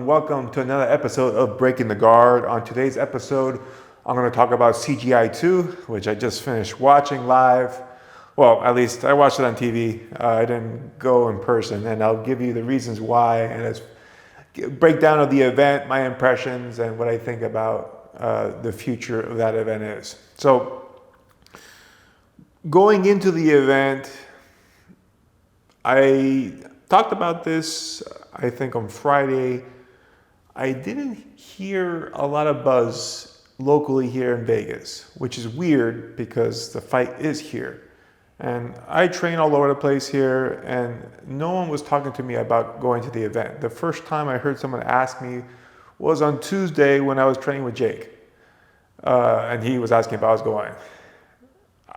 welcome to another episode of Breaking the Guard. On today's episode, I'm going to talk about CJI 2, which I just finished watching live. Well, at least I watched it on TV. I didn't go in person, and I'll give you the reasons why, and it's a breakdown of the event, my impressions, and what I think about the future of that event is. So, going into the event, I talked about this, I think, on Friday. I didn't hear a lot of buzz locally here in Vegas, which is weird because the fight is here. And I train all over the place here, and no one was talking to me about going to the event. The first time I heard someone ask me was on Tuesday when I was training with Jake. And he was asking if I was going.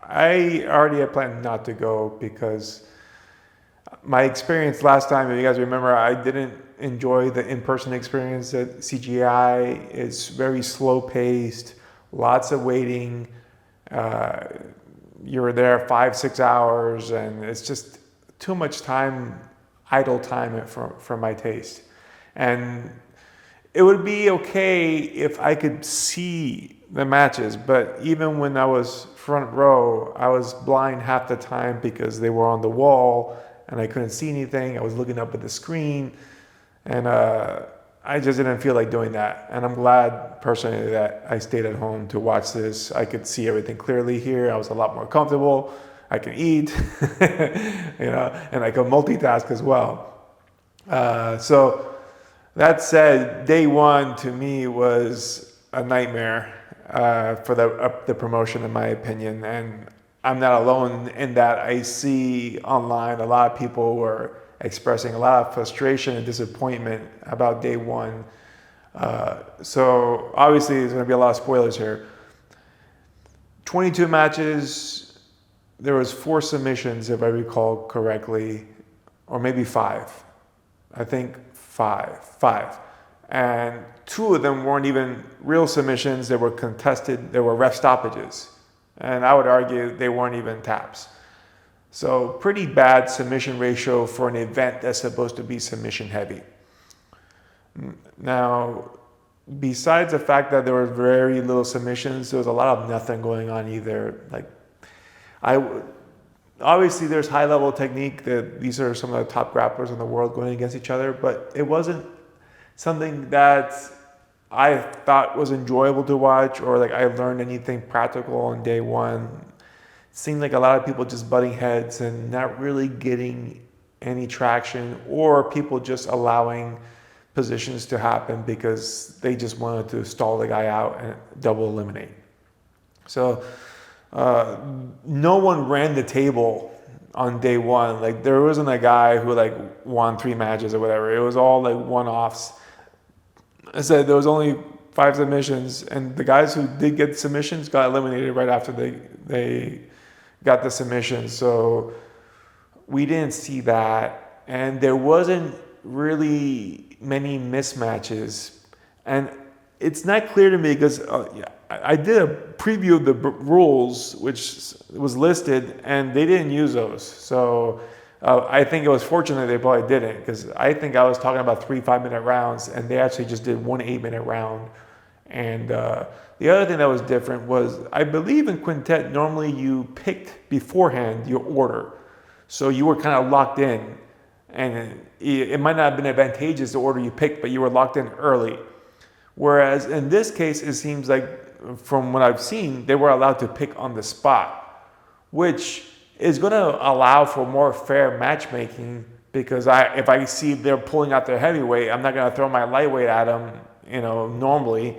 I already had planned not to go because my experience last time, if you guys remember, I didn't enjoy the in-person experience at CJI. It's very slow-paced, lots of waiting. You were there 5-6 hours, and it's just too much time, idle time for my taste. And it would be okay if I could see the matches, but even when I was front row, I was blind half the time because they were on the wall and I couldn't see anything. I was looking up at the screen, and I just didn't feel like doing that. And I'm glad personally that I stayed at home to watch this. I could see everything clearly here. I was a lot more comfortable. I can eat, and I can multitask as well. So that said, day one to me was a nightmare for the promotion, in my opinion. And I'm not alone in that. I see online a lot of people were expressing a lot of frustration and disappointment about day one. So obviously there's going to be a lot of spoilers here. 22 matches, there was 4 submissions if I recall correctly, or maybe 5. I think 5. And 2 of them weren't even real submissions. They were contested. They were ref stoppages. And I would argue they weren't even taps. So pretty bad submission ratio for an event that's supposed to be submission heavy. Now, besides the fact that there were very little submissions, there was a lot of nothing going on either. Obviously there's high level technique that these are some of the top grapplers in the world going against each other, but it wasn't something that I thought was enjoyable to watch, or like I learned anything practical on day one. It seemed like a lot of people just butting heads and not really getting any traction, or people just allowing positions to happen because they just wanted to stall the guy out and double eliminate. So no one ran the table on day one. Like there wasn't a guy who like won 3 matches or whatever. It was all like one-offs. I said there was only 5 submissions, and the guys who did get submissions got eliminated right after they got the submissions. So we didn't see that, and there wasn't really many mismatches. And it's not clear to me because I did a preview of the rules, which was listed, and they didn't use those. So I think it was fortunate they probably didn't, because I think I was talking about 3 5-minute rounds, and they actually just did 1 8-minute round. And the other thing that was different was, I believe in quintet, normally you picked beforehand your order. So you were kind of locked in, and it might not have been advantageous the order you picked, but you were locked in early. Whereas in this case, it seems like, from what I've seen, they were allowed to pick on the spot, which is going to allow for more fair matchmaking, because if I see they're pulling out their heavyweight, I'm not going to throw my lightweight at them. Normally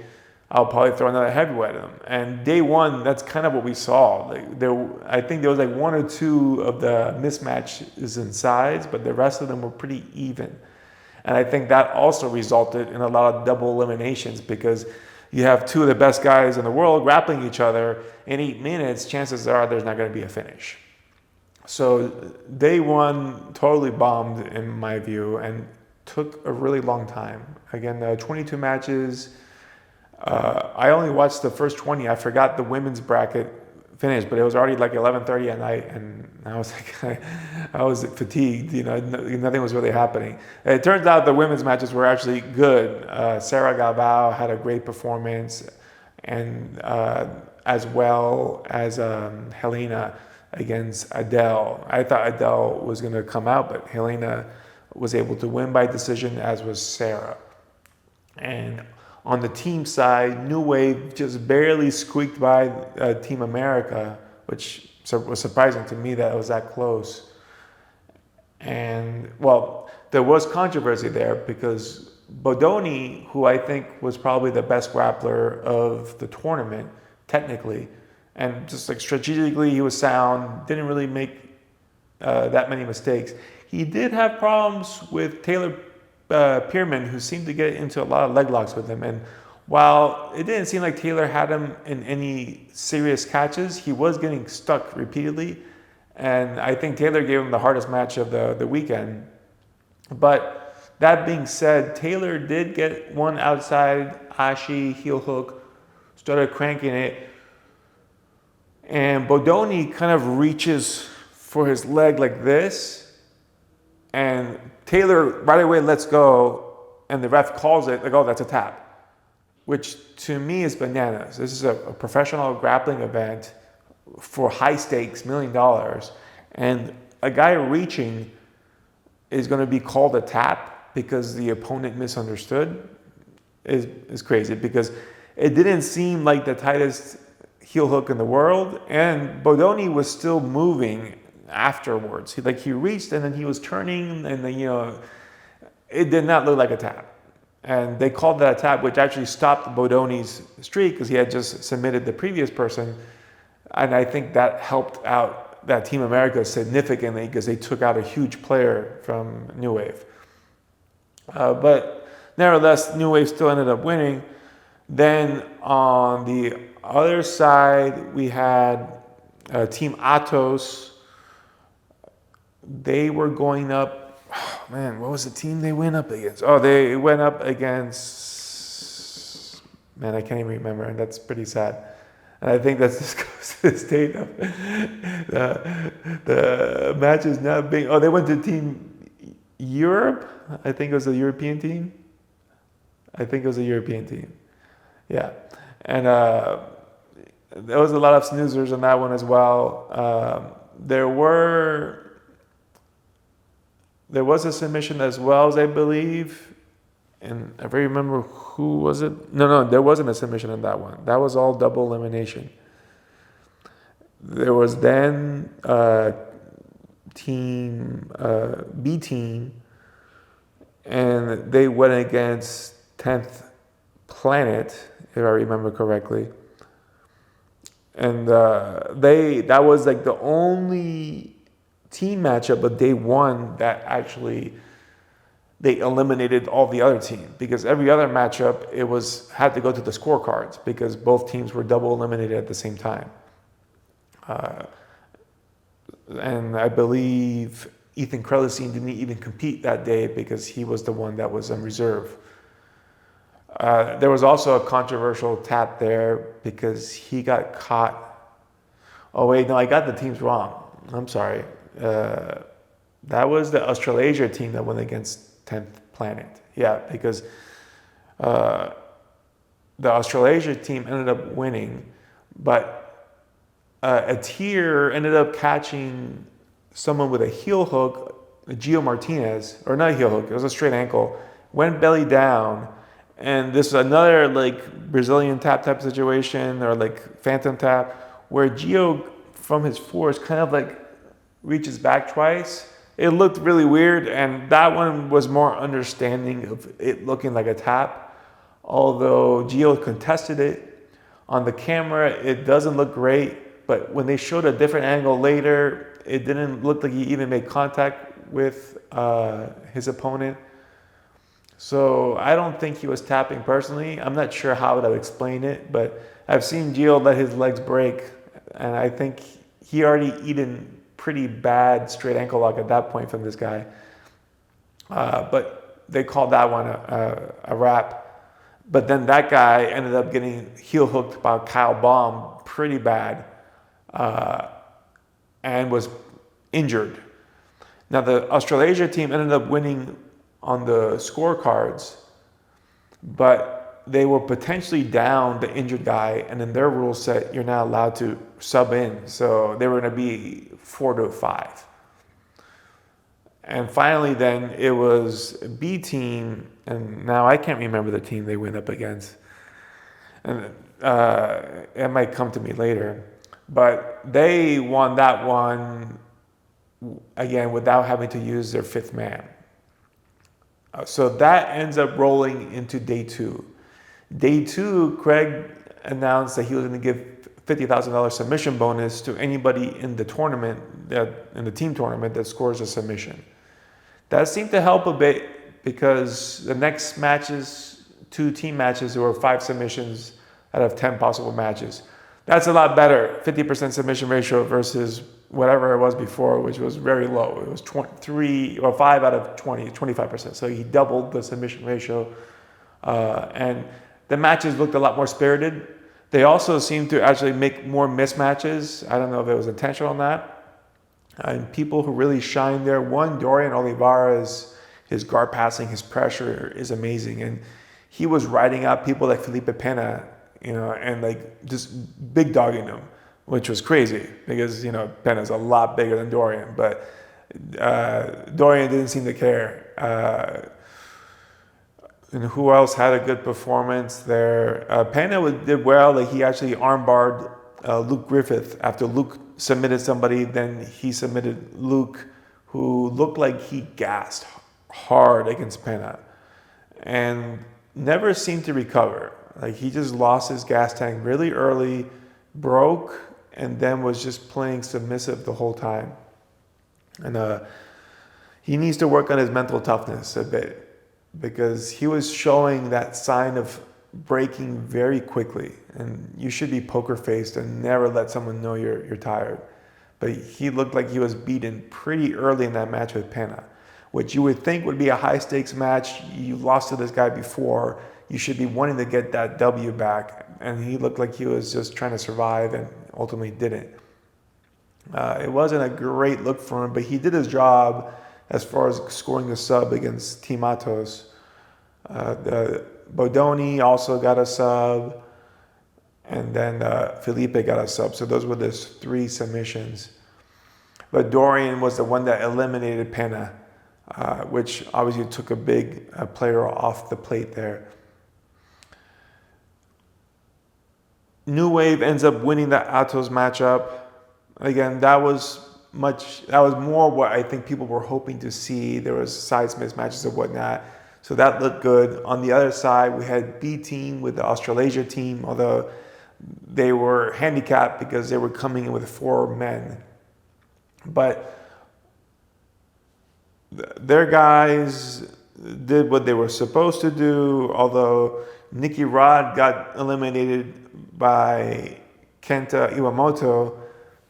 I'll probably throw another heavyweight at them. And day one, that's kind of what we saw. I think there was like 1 or 2 of the mismatches in size, but the rest of them were pretty even. And I think that also resulted in a lot of double eliminations, because you have 2 of the best guys in the world grappling each other in 8 minutes. Chances are there's not going to be a finish. So day one totally bombed in my view, and took a really long time. Again, 22 matches. I only watched the first 20. I forgot the women's bracket finish, but it was already like 11:30 at night, and I was like, I was fatigued. Nothing was really happening. It turns out the women's matches were actually good. Sarah Galbao had a great performance, and as well as Helena against Adele. I thought Adele was going to come out, but Helena was able to win by decision, as was Sarah. And on the team side, New Wave just barely squeaked by Team America, which was surprising to me that it was that close. And, well, there was controversy there because Bodoni, who I think was probably the best grappler of the tournament, technically, and just like strategically, he was sound, didn't really make that many mistakes. He did have problems with Taylor Pierman, who seemed to get into a lot of leg locks with him. And while it didn't seem like Taylor had him in any serious catches, he was getting stuck repeatedly. And I think Taylor gave him the hardest match of the weekend. But that being said, Taylor did get one outside Ashi heel hook, started cranking it. And Bodoni kind of reaches for his leg like this, and Taylor right away lets go, and the ref calls it like, oh, that's a tap, which to me is bananas. This is a professional grappling event for high stakes, $1 million, and a guy reaching is going to be called a tap because the opponent misunderstood is crazy, because it didn't seem like the tightest heel hook in the world, and Bodoni was still moving afterwards. He reached and then he was turning, and then it did not look like a tap, and they called that a tap, which actually stopped Bodoni's streak because he had just submitted the previous person, and I think that helped out that Team America significantly because they took out a huge player from New Wave. But nevertheless, New Wave still ended up winning. Then on the other side, we had Team Atos. They were going up. Oh, man, what was the team they went up against? Oh, they went up against. Man, I can't even remember, and that's pretty sad. And I think that's just goes to the state of the matches not being. Oh, they went to Team Europe. I think it was a European team. Yeah, and there was a lot of snoozers on that one as well. There was a submission as well, as I believe, and I don't remember who was it. No, there wasn't a submission in that one. That was all double elimination. There was then team B team, and they went against 10th Planet, if I remember correctly. And that was like the only team matchup of day one that actually they eliminated all the other teams, because every other matchup had to go to the scorecards because both teams were double eliminated at the same time. And I believe Ethan Krellicine didn't even compete that day because he was the one that was on reserve. There was also a controversial tap there because he got caught. Oh wait, no, I got the teams wrong. I'm sorry. That was the Australasia team that went against 10th Planet. Yeah, because the Australasia team ended up winning, but a tier ended up catching someone with a heel hook, Gio Martinez, or not a heel hook, it was a straight ankle, went belly down. And this is another like Brazilian tap type situation, or like phantom tap, where Gio from his force kind of like reaches back twice. It looked really weird, and that one was more understanding of it looking like a tap. Although Gio contested it on the camera, it doesn't look great. But when they showed a different angle later, it didn't look like he even made contact with his opponent. So I don't think he was tapping personally. I'm not sure how to explain it, but I've seen Gio let his legs break, and I think he already eaten pretty bad straight ankle lock at that point from this guy. But they called that one a wrap. But then that guy ended up getting heel hooked by Kyle Baum pretty bad. and was injured. Now, the Australasia team ended up winning on the scorecards, but they were potentially down the injured guy, and in their rule set, you're not allowed to sub in. So they were going to be 4-5. And finally, then it was B team, and now I can't remember the team they went up against. And it might come to me later. But they won that one, again, without having to use their fifth man. So that ends up rolling into day two. Day two, Craig announced that he was going to give $50,000 submission bonus to anybody in the tournament, in the team tournament, that scores a submission. That seemed to help a bit because the next matches, 2 team matches, there were 5 submissions out of 10 possible matches. That's a lot better, 50% submission ratio versus whatever it was before, which was very low. It was 5 out of 20, 25%. So he doubled the submission ratio. And the matches looked a lot more spirited. They also seemed to actually make more mismatches. I don't know if it was intentional or not. And people who really shine there, one, Dorian Olivares, his guard passing, his pressure is amazing. And he was riding out people like Felipe Pena, and like just big dogging them, which was crazy because, Pena's a lot bigger than Dorian. But Dorian didn't seem to care. And who else had a good performance there? Pena did well. Like he actually armbarred Luke Griffith after Luke submitted somebody. Then he submitted Luke, who looked like he gassed hard against Pena and never seemed to recover. Like he just lost his gas tank really early, broke, and then was just playing submissive the whole time. And he needs to work on his mental toughness a bit, because he was showing that sign of breaking very quickly. And you should be poker faced and never let someone know you're tired. But he looked like he was beaten pretty early in that match with Pena, which you would think would be a high stakes match. You lost to this guy before. You should be wanting to get that W back. And he looked like he was just trying to survive and ultimately didn't. It wasn't a great look for him, but he did his job as far as scoring the sub against Team Matos. Bodoni also got a sub, and then Felipe got a sub. So those were the 3 submissions. But Dorian was the one that eliminated Pena, which obviously took a big player off the plate there. New Wave ends up winning the Atos matchup. Again, that was more what I think people were hoping to see. There was size mismatches and whatnot. So that looked good. On the other side, we had B team with the Australasia team, although they were handicapped because they were coming in with 4 men. But their guys did what they were supposed to do, although Nicky Rod got eliminated by Kenta Iwamoto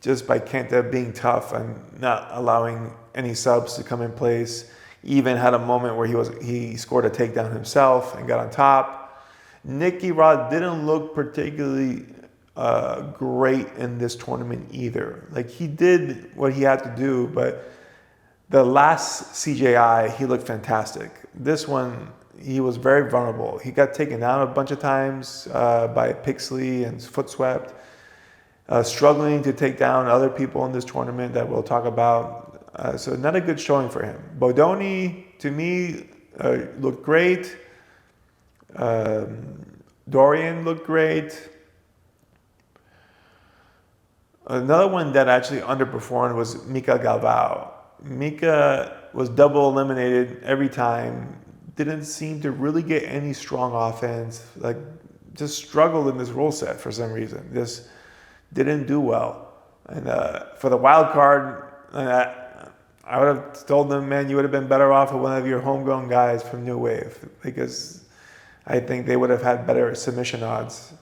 just by Kenta being tough and not allowing any subs to come in place. Even had a moment where he scored a takedown himself and got on top. Nicky Rod didn't look particularly great in this tournament either. Like he did what he had to do, but the last CJI, he looked fantastic. This one, he was very vulnerable. He got taken down a bunch of times by Pixley and foot swept. Struggling to take down other people in this tournament that we'll talk about. So not a good showing for him. Bodoni, to me, looked great. Dorian looked great. Another one that actually underperformed was Mika Galvao. Mika was double eliminated every time. Didn't seem to really get any strong offense. Like, just struggled in this rule set for some reason. Just didn't do well. And for the wild card, I would have told them, man, you would have been better off with one of your homegrown guys from New Wave, because I think they would have had better submission odds.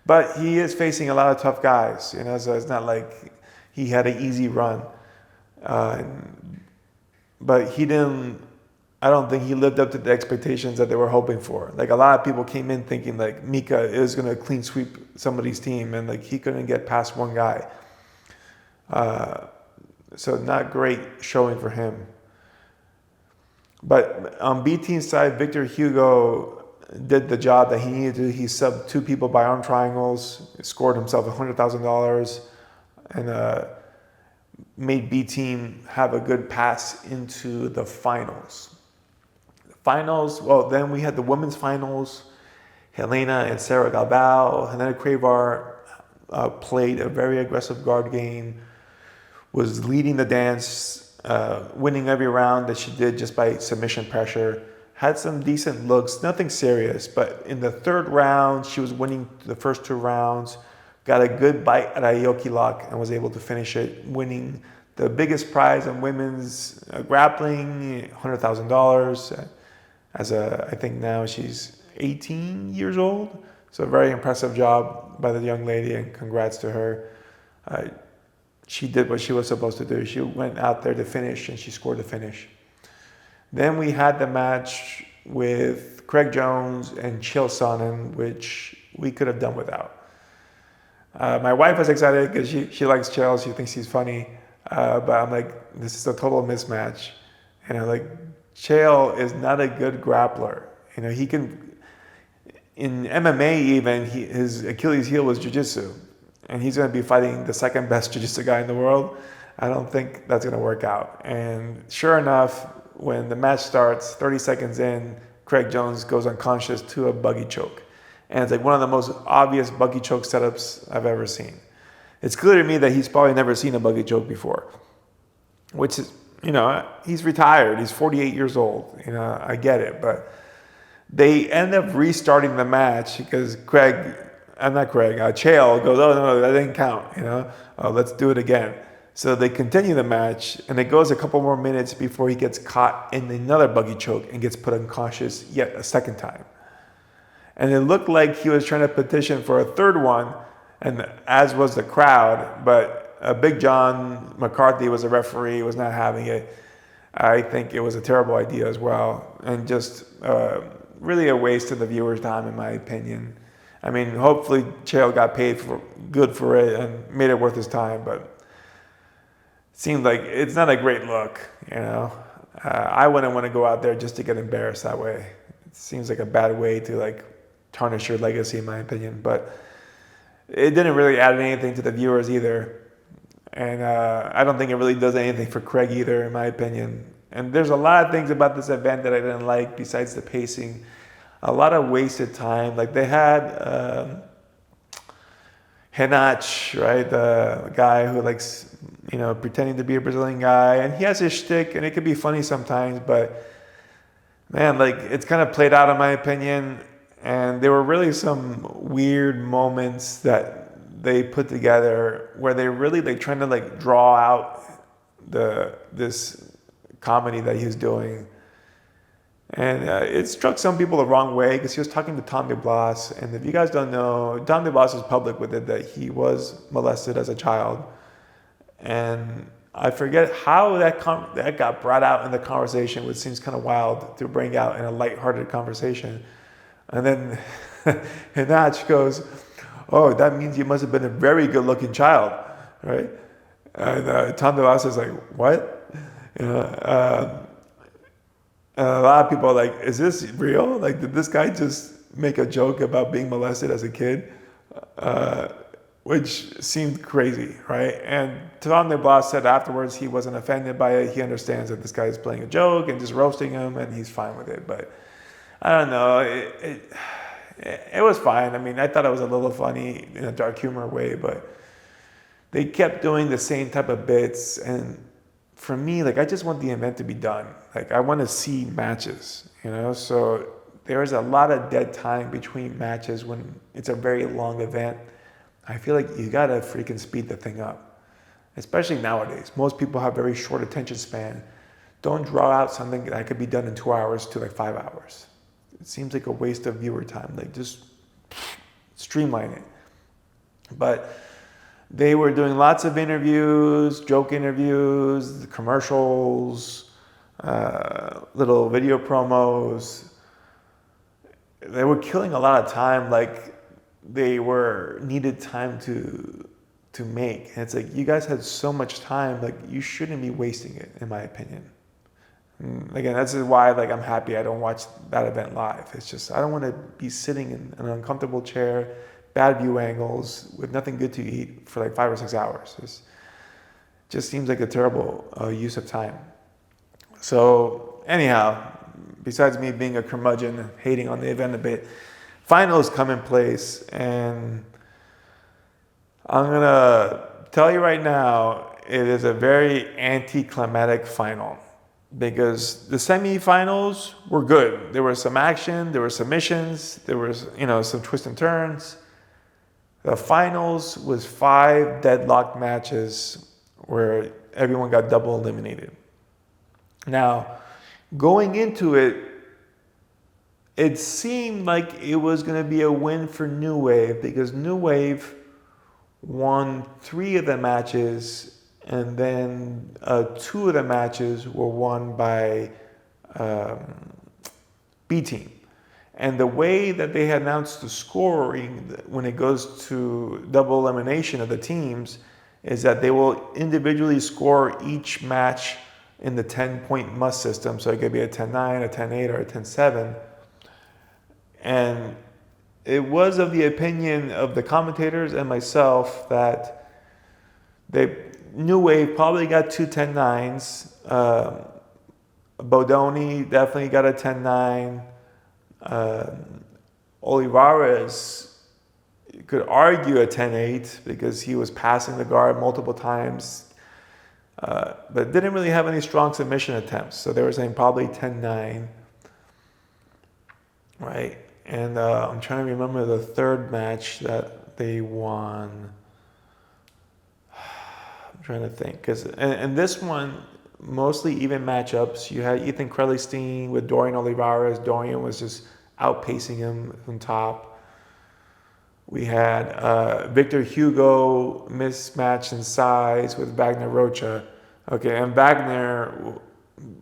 But he is facing a lot of tough guys, so it's not like he had an easy run. But I don't think he lived up to the expectations that they were hoping for. Like, a lot of people came in thinking like Mika is going to clean sweep somebody's team, and like he couldn't get past one guy. So not great showing for him. But on B team side, Victor Hugo did the job that he needed to. He subbed 2 people by arm triangles, scored himself $100,000, and made B team have a good pass into the finals. Well, then we had the women's finals. Helena and Sarah Galbao. Helena Cravar played a very aggressive guard game, was leading the dance, winning every round that she did just by submission pressure. Had some decent looks, nothing serious, but in the 3rd round, she was winning the first 2 rounds, got a good bite at a Aoki lock and was able to finish it, winning the biggest prize in women's grappling, $100,000. I think now she's 18 years old. So a very impressive job by the young lady, and congrats to her. She did what she was supposed to do. She went out there to finish, and she scored the finish. Then we had the match with Craig Jones and Chael Sonnen, which we could have done without. My wife was excited because she likes Chael. She thinks he's funny. But I'm like, this is a total mismatch. And I'm like, Chael is not a good grappler. You know, he can, in MMA even, his Achilles heel was jiu-jitsu. And he's going to be fighting the 2nd best jiu-jitsu guy in the world. I don't think that's going to work out. And sure enough, when the match starts, 30 seconds in, Craig Jones goes unconscious to a buggy choke. And it's like one of the most obvious buggy choke setups I've ever seen. It's clear to me that he's probably never seen a buggy choke before, which is, you know, he's retired. He's 48 years old. You know, I get it. But they end up restarting the match because Chael goes, oh, no, that didn't count. You know, let's do it again. So they continue the match, and it goes a couple more minutes before he gets caught in another buggy choke and gets put unconscious yet a 2nd time. And it looked like he was trying to petition for a 3rd one, and as was the crowd, but Big John McCarthy was a referee, was not having it. I think it was a terrible idea as well, and just really a waste of the viewers' time, in my opinion. I mean, hopefully Chael got paid good for it and made it worth his time, but it seemed like it's not a great look, you know. I wouldn't want to go out there just to get embarrassed that way. It seems like a bad way to like tarnish your legacy, in my opinion, but it didn't really add anything to the viewers either. And I don't think it really does anything for Craig either, in my opinion. And there's a lot of things about this event that I didn't like besides the pacing. A lot of wasted time. Like they had Henach, right? The guy who likes, you know, pretending to be a Brazilian guy. And he has his shtick, and it could be funny sometimes. But, man, like, it's kind of played out, in my opinion. And there were really some weird moments that they put together where they really like trying to like draw out this comedy that he was doing. And it struck some people the wrong way because he was talking to Tom DeBlas. And if you guys don't know, Tom DeBlas is public with it that he was molested as a child. And I forget how that got brought out in the conversation, which seems kind of wild to bring out in a lighthearted conversation. And then Henach goes, oh, that means you must have been a very good-looking child, right? And Tom DeBlas is like, what? You know, and a lot of people are like, is this real? Like, did this guy just make a joke about being molested as a kid? Which seemed crazy, right? And Tom DeBlas said afterwards he wasn't offended by it. He understands that this guy is playing a joke and just roasting him, and he's fine with it. But I don't know. It was fine. I mean, I thought it was a little funny in a dark humor way, but they kept doing the same type of bits. And for me, like, I just want the event to be done. Like, I want to see matches, you know? So there's a lot of dead time between matches when it's a very long event. I feel like you got to freaking speed the thing up, especially nowadays. Most people have very short attention span. Don't draw out something that could be done in 2 hours to like 5 hours. It seems like a waste of viewer time. Like, just streamline it. But they were doing lots of interviews, joke interviews, commercials, little video promos. They were killing a lot of time. Like, they needed time to to make. And it's like, you guys had so much time, like you shouldn't be wasting it, in my opinion. And again, that's why like I'm happy I don't watch that event live. It's just, I don't want to be sitting in an uncomfortable chair, bad view angles, with nothing good to eat for like 5 or 6 hours. It just seems like a terrible use of time. So anyhow, besides me being a curmudgeon, hating on the event a bit, finals come in place, and I'm going to tell you right now, it is a very anticlimactic final, because the semifinals were good. There was some action, there were submissions, there was, some twists and turns. The finals was 5 deadlock matches where everyone got double eliminated. Now, going into it, it seemed like it was going to be a win for New Wave, because New Wave won 3 of the matches, and then 2 of the matches were won by B Team. And the way that they had announced the scoring when it goes to double elimination of the teams is that they will individually score each match in the 10-point must system. So it could be a 10-9, a 10-8, or a 10-7. And it was of the opinion of the commentators and myself that New Wave probably got 2 10-9s. Bodoni definitely got a 10-9. Olivares, you could argue a 10-8 because he was passing the guard multiple times, but didn't really have any strong submission attempts. So they were saying probably 10-9, right? And I'm trying to remember the third match that they won. I'm trying to think, because and this one, mostly even matchups. You had Ethan Krellistein with Dorian Olivares. Dorian was just outpacing him from top. We had Victor Hugo mismatched in size with Wagner Rocha. Okay, and Wagner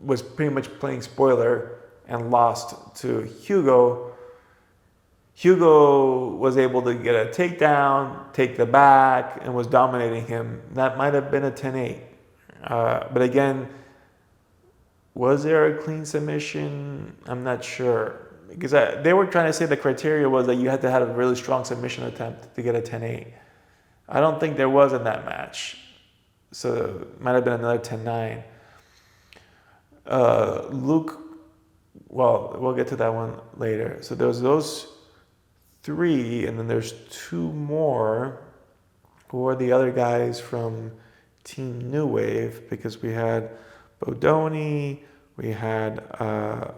was pretty much playing spoiler and lost to Hugo. Hugo was able to get a takedown, take the back, and was dominating him. That might have been a 10-8. But again, was there a clean submission? I'm not sure. Because they were trying to say the criteria was that you had to have a really strong submission attempt to get a 10-8. I don't think there was in that match. So it might have been another 10-9. Luke, well, we'll get to that one later. So there was those 3, and then there's 2 more who are the other guys from Team New Wave, because we had Bodoni, we had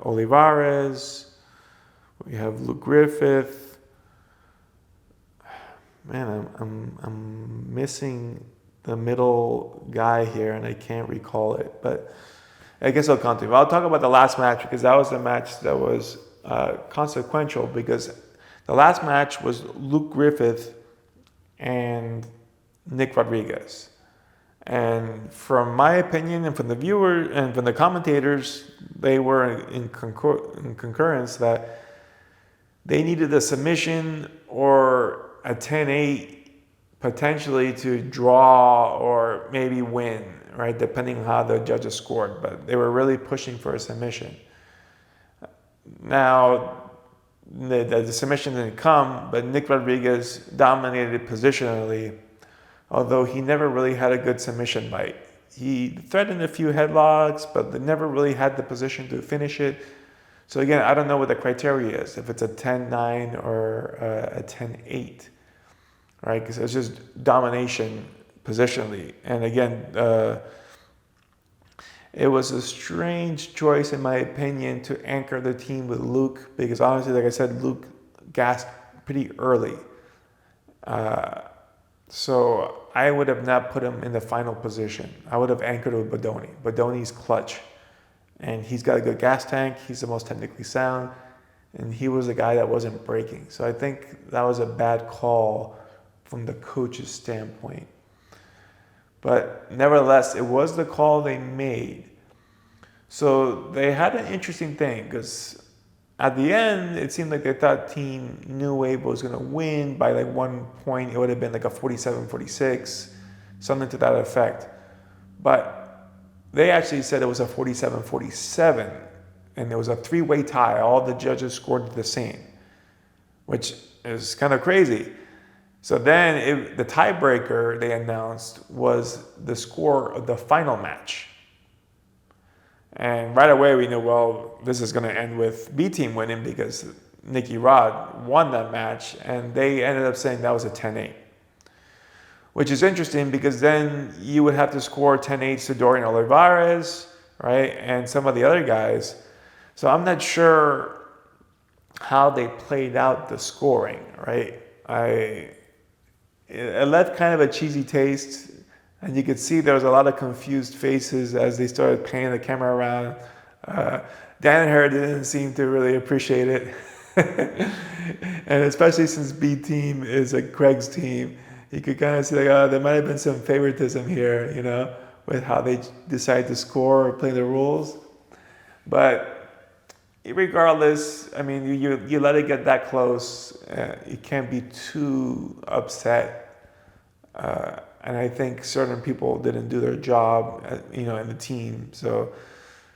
Olivares, we have Luke Griffith. Man, I'm missing the middle guy here, and I can't recall it. But I guess I'll continue. I'll talk about the last match, because that was the match that was consequential, because the last match was Luke Griffith and Nick Rodriguez. And from my opinion, and from the viewer and from the commentators, they were in concurrence that they needed a submission or a 10-8 potentially to draw or maybe win, right? Depending on how the judges scored. But they were really pushing for a submission. Now, the submission didn't come, but Nick Rodriguez dominated positionally, although he never really had a good submission bite. He threatened a few headlocks, but they never really had the position to finish it. So again, I don't know what the criteria is, if it's a 10-9 or a 10-8, right? Because it's just domination positionally. And again, it was a strange choice, in my opinion, to anchor the team with Luke, because honestly, like I said, Luke gassed pretty early. So I would have not put him in the final position. I would have anchored with Bodoni. Bodoni's clutch. And he's got a good gas tank. He's the most technically sound. And he was a guy that wasn't breaking. So I think that was a bad call from the coach's standpoint. But nevertheless, it was the call they made. So they had an interesting thing, because at the end, it seemed like they thought Team New Wave was going to win by like 1 point. It would have been like a 47-46, something to that effect. But they actually said it was a 47-47, and it was a three-way tie. All the judges scored the same, which is kind of crazy. So then the tiebreaker they announced was the score of the final match. And right away we knew, well, this is going to end with B team winning because Nikki Rod won that match, and they ended up saying that was a 10-8. Which is interesting because then you would have to score 10-8 to Dorian Olivares, right? And some of the other guys. So I'm not sure how they played out the scoring, right? It left kind of a cheesy taste, and you could see there was a lot of confused faces as they started panning the camera around. Dan and her didn't seem to really appreciate it. And especially since B team is a Craig's team, you could kind of see like, oh, there might have been some favoritism here, you know, with how they decide to score or play the rules. But regardless, I mean, you let it get that close, you can't be too upset. And I think certain people didn't do their job, you know, in the team. So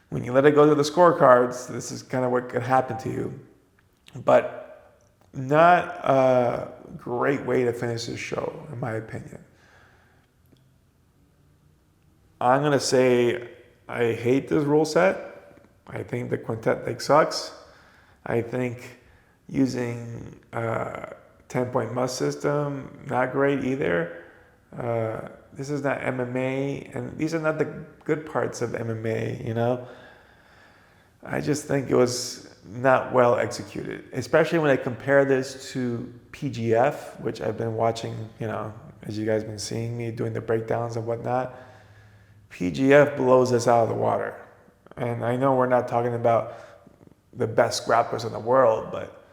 when you let it go to the scorecards, this is kind of what could happen to you. But not a great way to finish this show, in my opinion. I'm going to say I hate this rule set. I think the quintet like sucks. I think using 10-point must system, not great either. This is not MMA, and these are not the good parts of MMA, you know. I just think it was not well executed, especially when I compare this to PGF, which I've been watching, you know, as you guys been seeing me doing the breakdowns and whatnot. PGF blows us out of the water. And I know we're not talking about the best grapplers in the world, but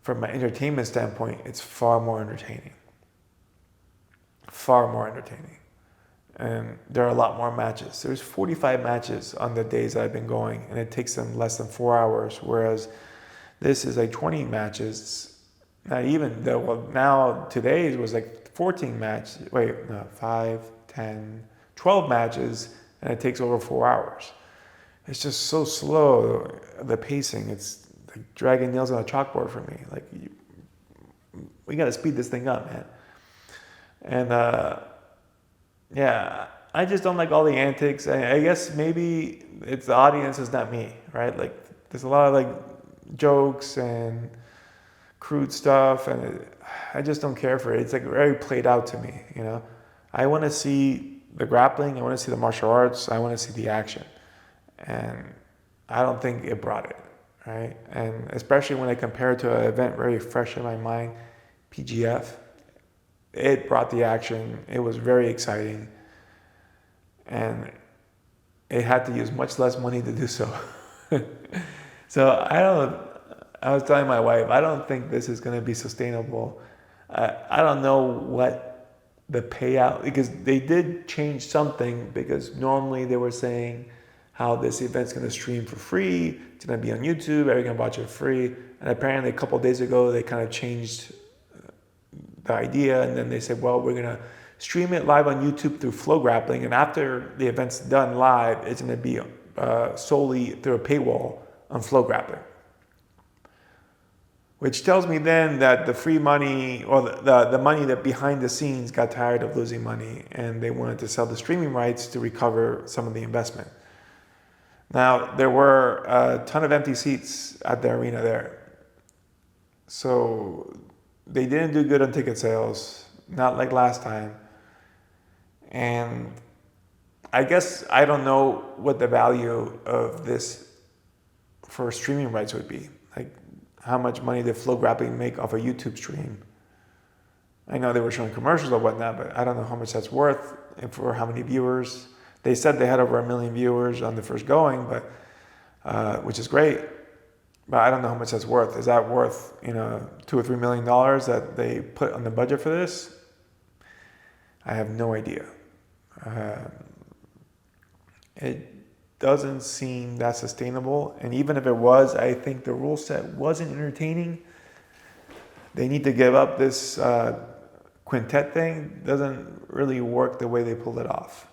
from an entertainment standpoint, it's far more entertaining. Far more entertaining. And there are a lot more matches. There's 45 matches on the days that I've been going, and it takes them less than 4 hours, whereas this is like 20 matches. Not even, well, now today's was like 14 matches. 5, 10, 12 matches, and it takes over 4 hours. It's just so slow, the pacing. It's like dragging nails on a chalkboard for me. Like, we got to speed this thing up, man. And yeah, I just don't like all the antics. I guess maybe it's the audience is not me, right? Like, there's a lot of like jokes and crude stuff, and I just don't care for it. It's like very played out to me, you know. I want to see the grappling. I want to see the martial arts. I want to see the action, and I don't think it brought it, right? And especially when I compare it to an event very fresh in my mind, PGF. It brought the action. It was very exciting. And it had to use much less money to do so. So I was telling my wife, I don't think this is going to be sustainable. I don't know what the payout, because they did change something, because normally they were saying how this event's going to stream for free. It's going to be on YouTube. Everyone can watch it free. And apparently a couple of days ago, they kind of changed the idea, and then they said, well, we're going to stream it live on YouTube through Flow Grappling, and after the event's done live, it's going to be solely through a paywall on Flow Grappling. Which tells me then that the free money, or the money that behind the scenes got tired of losing money, and they wanted to sell the streaming rights to recover some of the investment. Now, there were a ton of empty seats at the arena there. So they didn't do good on ticket sales, not like last time. And I guess I don't know what the value of this for streaming rights would be. Like, how much money did Flow Grappling make off a YouTube stream? I know they were showing commercials or whatnot, but I don't know how much that's worth and for how many viewers. They said they had over 1 million viewers on the first going, but which is great. But I don't know how much that's worth. Is that worth, $2 or $3 million that they put on the budget for this? I have no idea. doesn't seem that sustainable. And even if it was, I think the rule set wasn't entertaining. They need to give up this quintet thing. Doesn't really work the way they pulled it off.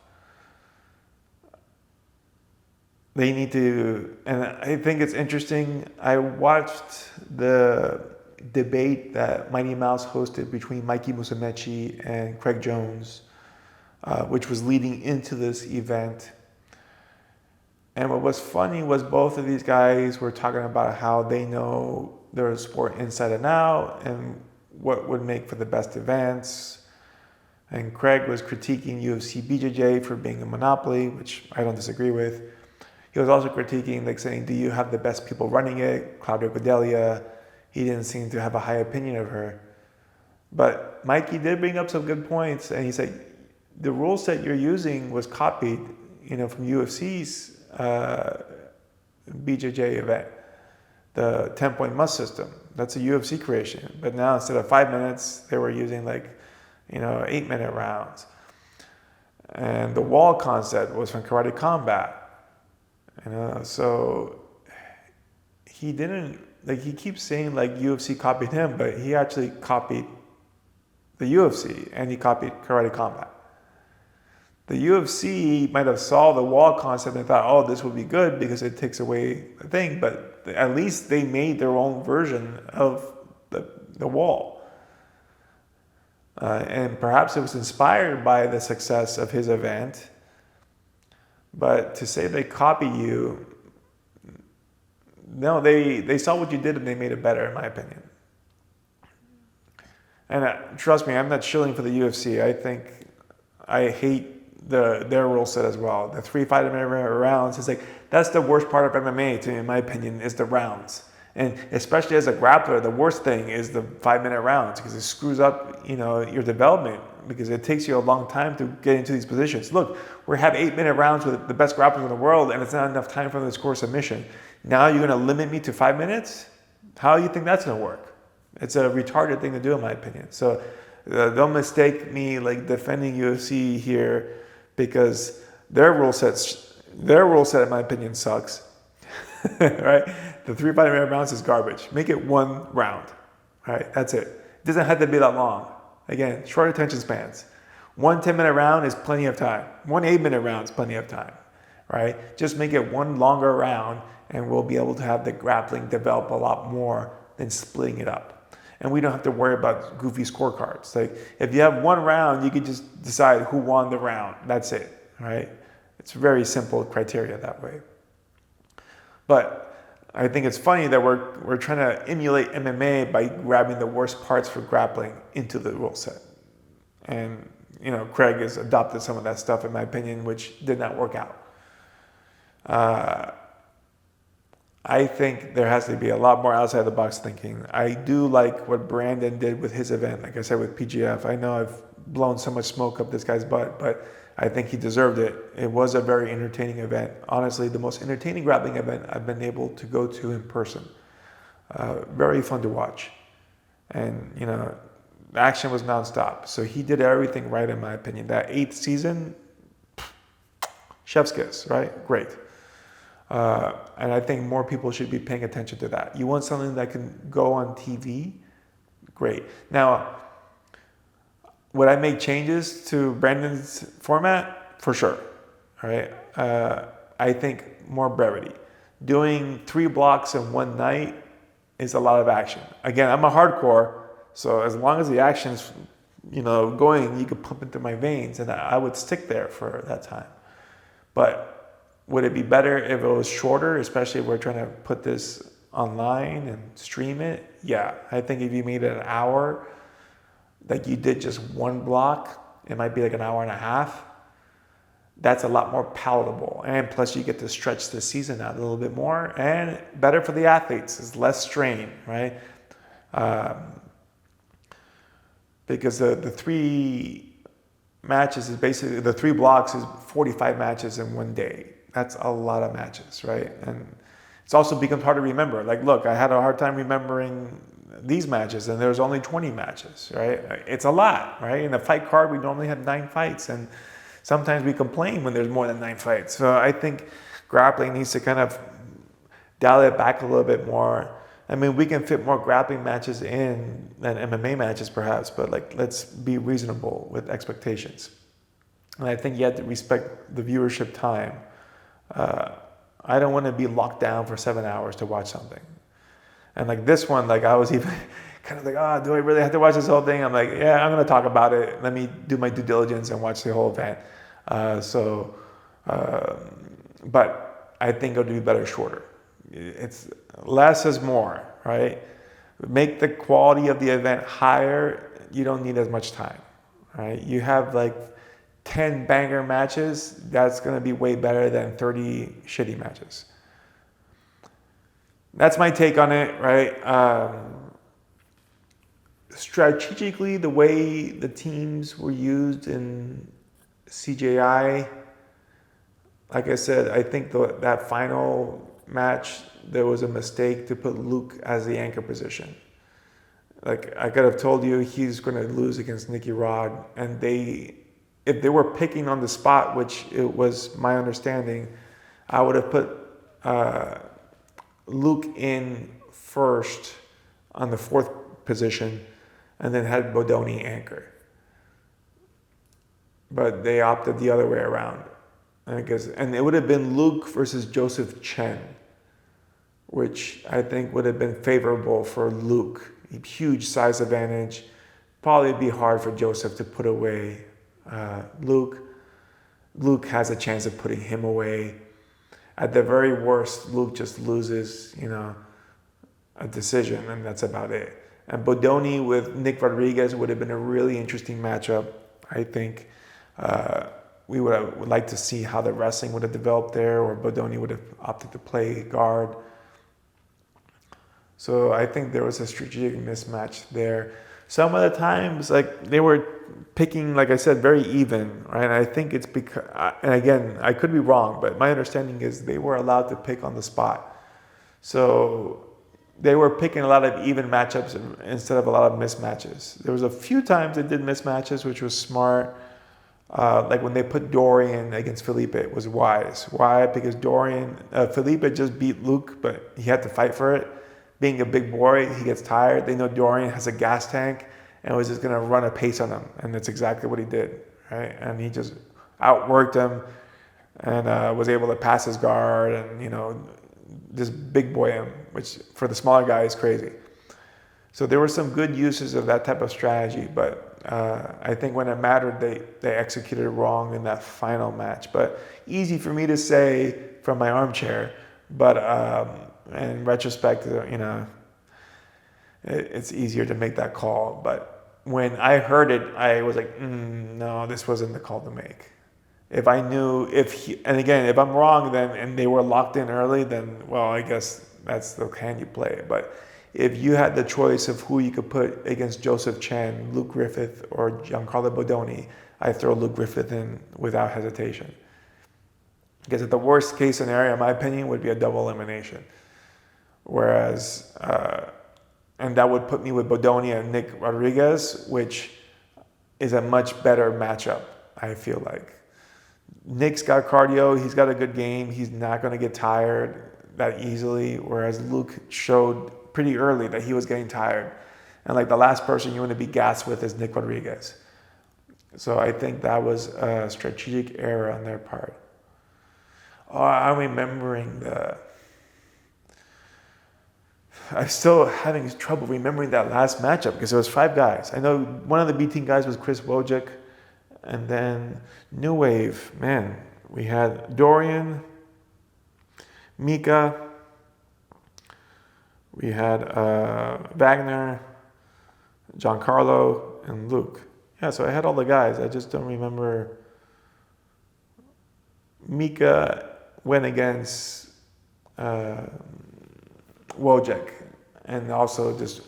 They need to, and I think it's interesting. I watched the debate that Mighty Mouse hosted between Mikey Musumeci and Craig Jones, which was leading into this event. And what was funny was both of these guys were talking about how they know their sport inside and out and what would make for the best events. And Craig was critiquing UFC BJJ for being a monopoly, which I don't disagree with. He was also critiquing, like saying, do you have the best people running it? Claudia Cordelia. He didn't seem to have a high opinion of her. But Mikey did bring up some good points. And he said, the rule set you're using was copied, from UFC's BJJ event, the 10-point must system. That's a UFC creation. But now instead of 5 minutes, they were using 8-minute rounds. And the wall concept was from Karate Combat. So he didn't, he keeps saying UFC copied him, but he actually copied the UFC and he copied Karate Combat. The UFC might have saw the wall concept and thought, oh, this would be good because it takes away the thing, but at least they made their own version of the wall. And perhaps it was inspired by the success of his event. But to say they copy you, no, they saw what you did and they made it better, in my opinion. And trust me, I'm not shilling for the UFC. I hate their rule set as well. The 3 5-minute rounds, it's that's the worst part of MMA, in my opinion, is the rounds. And especially as a grappler, the worst thing is the 5-minute rounds because it screws up, your development because it takes you a long time to get into these positions. Look, we have 8-minute rounds with the best grapplers in the world and it's not enough time for them to score submission. Now you're going to limit me to 5 minutes? How do you think that's going to work? It's a retarded thing to do, in my opinion. So don't mistake me defending UFC here because their rule set, in my opinion, sucks. Right? The 3 5-minute rounds is garbage. Make it 1 round. Right? That's it. It doesn't have to be that long. Again, short attention spans. 1 10-minute round is plenty of time. 1 8-minute round is plenty of time. Right? Just make it 1 longer round and we'll be able to have the grappling develop a lot more than splitting it up. And we don't have to worry about goofy scorecards. If you have 1 round, you can just decide who won the round. That's it. Right? It's very simple criteria that way. But I think it's funny that we're trying to emulate MMA by grabbing the worst parts for grappling into the rule set. And, Craig has adopted some of that stuff, in my opinion, which did not work out. I think there has to be a lot more outside the box thinking. I do like what Brandon did with his event, like I said, with PGF. I know I've blown so much smoke up this guy's butt, but I think he deserved it. It was a very entertaining event. Honestly, the most entertaining grappling event I've been able to go to in person. Very fun to watch. And, the action was nonstop. So he did everything right, in my opinion. That 8th season, chef's kiss, right? Great. And I think more people should be paying attention to that. You want something that can go on TV? Great. Now, would I make changes to Brandon's format? For sure. All right. I think more brevity. Doing 3 blocks in one night is a lot of action. Again, I'm a hardcore, so as long as the action's going, you can pump into my veins, and I would stick there for that time. But would it be better if it was shorter, especially if we're trying to put this online and stream it? Yeah, I think if you made it an hour, you did just 1 block, it might be an hour and a half. That's a lot more palatable. And plus you get to stretch the season out a little bit more and better for the athletes. It's less strain, right? Because the 3 matches is basically, the 3 blocks is 45 matches in one day. That's a lot of matches, right? And it's also becomes hard to remember. Look, I had a hard time remembering these matches and there's only 20 matches, right? It's a lot, right? In the fight card, we normally have 9 fights and sometimes we complain when there's more than 9 fights. So I think grappling needs to kind of dial it back a little bit more. I mean, we can fit more grappling matches in than MMA matches perhaps, but like, let's be reasonable with expectations. And I think you have to respect the viewership time. I don't want to be locked down for 7 hours to watch something. And like this one, like I was even kind of like, oh, do I really have to watch this whole thing? I'm like, yeah, I'm going to talk about it. Let me do my due diligence and watch the whole event. But I think it'll be better shorter. It's less is more, right? Make the quality of the event higher. You don't need as much time, right? You have like 10 banger matches. That's going to be way better than 30 shitty matches. That's my take on it, right? Strategically, the way the teams were used in CJI, like I said, I think that final match, there was a mistake to put Luke as the anchor position. Like, I could have told you he's going to lose against Nicky Rod, and if they were picking on the spot, which it was my understanding, I would have put Luke in first on the fourth position and then had Bodoni anchor. But they opted the other way around. And it would have been Luke versus Joseph Chen, which I think would have been favorable for Luke. Huge size advantage. Probably be hard for Joseph to put away Luke. Luke has a chance of putting him away. At the very worst, Luke just loses, a decision, and that's about it. And Bodoni with Nick Rodriguez would have been a really interesting matchup, I think. We would like to see how the wrestling would have developed there, or Bodoni would have opted to play guard. So I think there was a strategic mismatch there. Some of the times, like, they were picking, like I said, very even, right? And I think it's because, and again, I could be wrong, but my understanding is they were allowed to pick on the spot. So they were picking a lot of even matchups instead of a lot of mismatches. There was a few times they did mismatches, which was smart. Like when they put Dorian against Felipe, it was wise. Why? Because Felipe just beat Luke, but he had to fight for it. Being a big boy, he gets tired. They know Dorian has a gas tank and was just going to run a pace on him. And that's exactly what he did, right? And he just outworked him and was able to pass his guard and, just big boy him, which for the smaller guy is crazy. So there were some good uses of that type of strategy, but I think when it mattered, they executed it wrong in that final match. But easy for me to say from my armchair, but in retrospect, it's easier to make that call. But when I heard it, I was like, no, this wasn't the call to make. If I knew, and again, if I'm wrong, then and they were locked in early, then well, I guess that's the hand you play. But if you had the choice of who you could put against Joseph Chen, Luke Griffith, or Giancarlo Bodoni, I throw Luke Griffith in without hesitation. Because at the worst case scenario, in my opinion, would be a double elimination. Whereas, and that would put me with Bodoni and Nick Rodriguez, which is a much better matchup, I feel like. Nick's got cardio, he's got a good game, he's not going to get tired that easily, whereas Luke showed pretty early that he was getting tired. And like the last person you want to be gassed with is Nick Rodriguez. So I think that was a strategic error on their part. Oh, I'm remembering I'm still having trouble remembering that last matchup because there was 5 guys. I know one of the B team guys was Chris Wojcik, and then New Wave, man, we had Dorian, Mika, we had Wagner, Giancarlo, and Luke. Yeah, so I had all the guys. I just don't remember. Mika went against Wojcik, and also just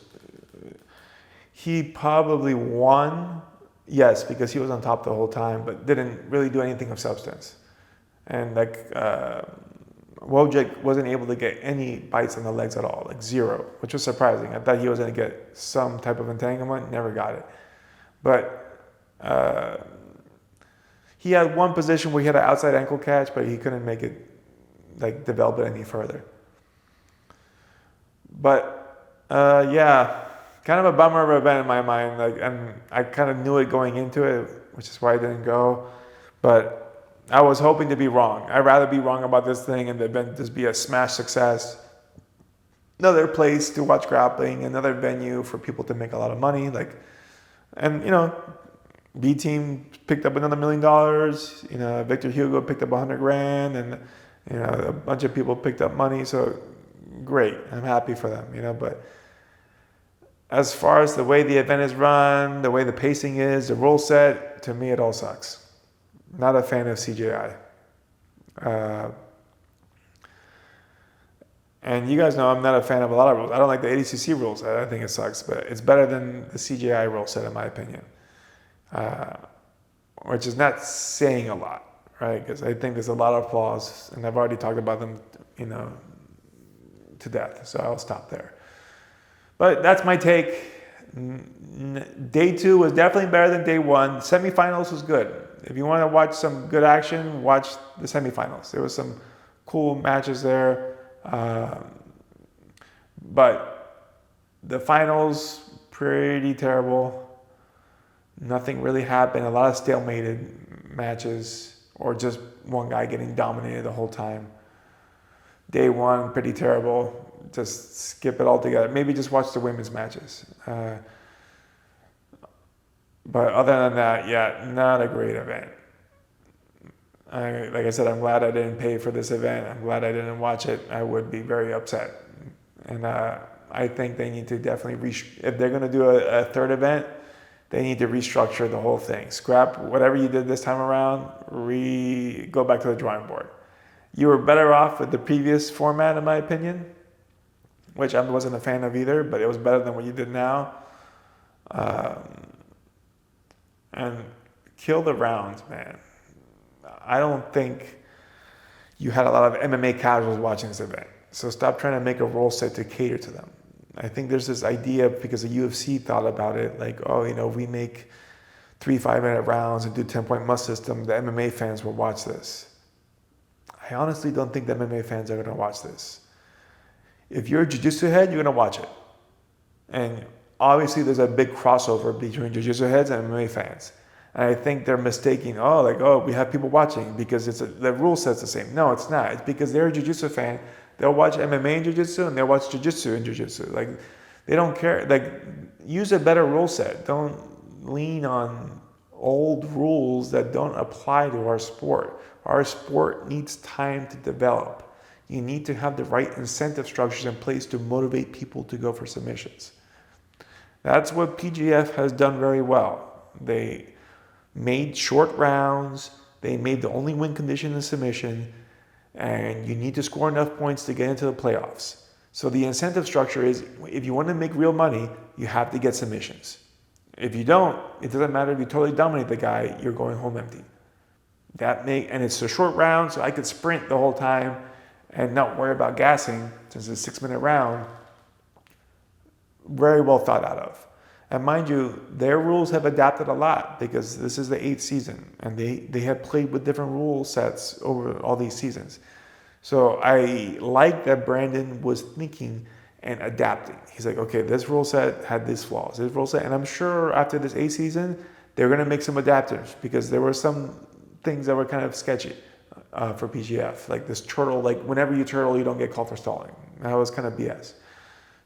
he probably won, yes, because he was on top the whole time, but didn't really do anything of substance. And like Wojcik wasn't able to get any bites on the legs at all, like 0, which was surprising. I thought he was going to get some type of entanglement, never got it. But he had one position where he had an outside ankle catch, but he couldn't make it like develop it any further. But yeah, kind of a bummer of an event in my mind. Like, and I kind of knew it going into it, which is why I didn't go. But I was hoping to be wrong. I'd rather be wrong about this thing and the event just be a smash success. Another place to watch grappling, another venue for people to make a lot of money. Like, and you know, B team picked up another $1 million. You know, Victor Hugo picked up 100 grand, and you know, a bunch of people picked up money. So great, I'm happy for them. You know, but as far as the way the event is run, the way the pacing is, the rule set, to me it all sucks. Not a fan of CJI. And you guys know I'm not a fan of a lot of rules. I don't like the ADCC rules. I think it sucks, but it's better than the CJI rule set in my opinion. Which is not saying a lot, right? Because I think there's a lot of flaws, and I've already talked about them, you know, to death. So I'll stop there. But that's my take. Day 2 was definitely better than day 1. Semifinals was good. If you want to watch some good action, watch the semifinals. There was some cool matches there. But the finals, pretty terrible. Nothing really happened. A lot of stalemated matches, or just one guy getting dominated the whole time. Day 1, pretty terrible. Just skip it all together. Maybe just watch the women's matches. But other than that, yeah, not a great event. Like I said, I'm glad I didn't pay for this event. I'm glad I didn't watch it. I would be very upset. And I think they need to definitely, if they're going to do a third event, they need to restructure the whole thing. Scrap whatever you did this time around, go back to the drawing board. You were better off with the previous format, in my opinion, which I wasn't a fan of either, but it was better than what you did now. And kill the rounds, man. I don't think you had a lot of MMA casuals watching this event. So stop trying to make a rule set to cater to them. I think there's this idea, because the UFC thought about it, like, oh, you know, we make 3 5-minute rounds and do 10-point must system, the MMA fans will watch this. I honestly don't think the MMA fans are going to watch this. If you're a jiu-jitsu head, you're going to watch it. And obviously there's a big crossover between jiu-jitsu heads and MMA fans. And I think they're mistaking, we have people watching because the rule set's the same. No, it's not. It's because they're a jiu-jitsu fan. They'll watch MMA in jiu-jitsu and they'll watch jiu-jitsu in jiu-jitsu. Like, they don't care. Like, use a better rule set. Don't lean on old rules that don't apply to our sport. Our sport needs time to develop. You need to have the right incentive structures in place to motivate people to go for submissions. That's what PGF has done very well. They made short rounds. They made the only win condition in submission. And you need to score enough points to get into the playoffs. So the incentive structure is, if you want to make real money, you have to get submissions. If you don't, it doesn't matter if you totally dominate the guy, you're going home empty. And it's a short round, so I could sprint the whole time and not worry about gassing, since it's a 6-minute round. Very well thought out of. And mind you, their rules have adapted a lot, because this is the 8th season, and they have played with different rule sets over all these seasons. So I like that Brandon was thinking and adapting. He's like, okay, this rule set had these flaws, this rule set, and I'm sure after this 8th season, they're going to make some adapters, because there were some things that were kind of sketchy for PGF, like this turtle, like whenever you turtle, you don't get called for stalling. That was kind of BS.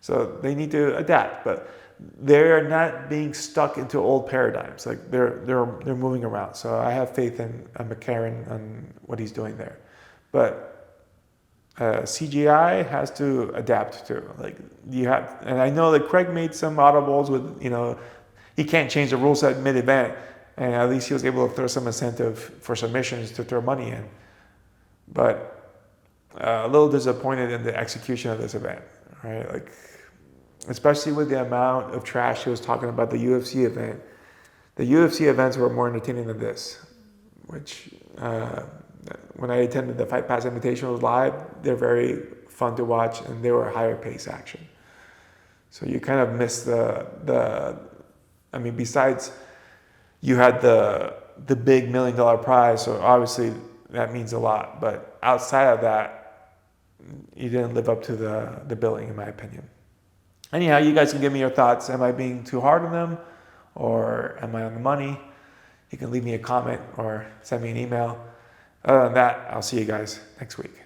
So they need to adapt, but they're not being stuck into old paradigms. Like they're moving around. So I have faith in McCarran and what he's doing there. But CGI has to adapt too. Like and I know that Craig made some audibles with, he can't change the rule set mid-event, and at least he was able to throw some incentive for submissions to throw money in. But a little disappointed in the execution of this event, right? Like, especially with the amount of trash he was talking about the UFC event. The UFC events were more entertaining than this, which when I attended the Fight Pass Invitational live, they're very fun to watch, and they were higher pace action. So you kind of miss besides you had the big $1 million prize, so obviously that means a lot. But outside of that, you didn't live up to the billing, in my opinion. Anyhow, you guys can give me your thoughts. Am I being too hard on them, or am I on the money? You can leave me a comment or send me an email. Other than that, I'll see you guys next week.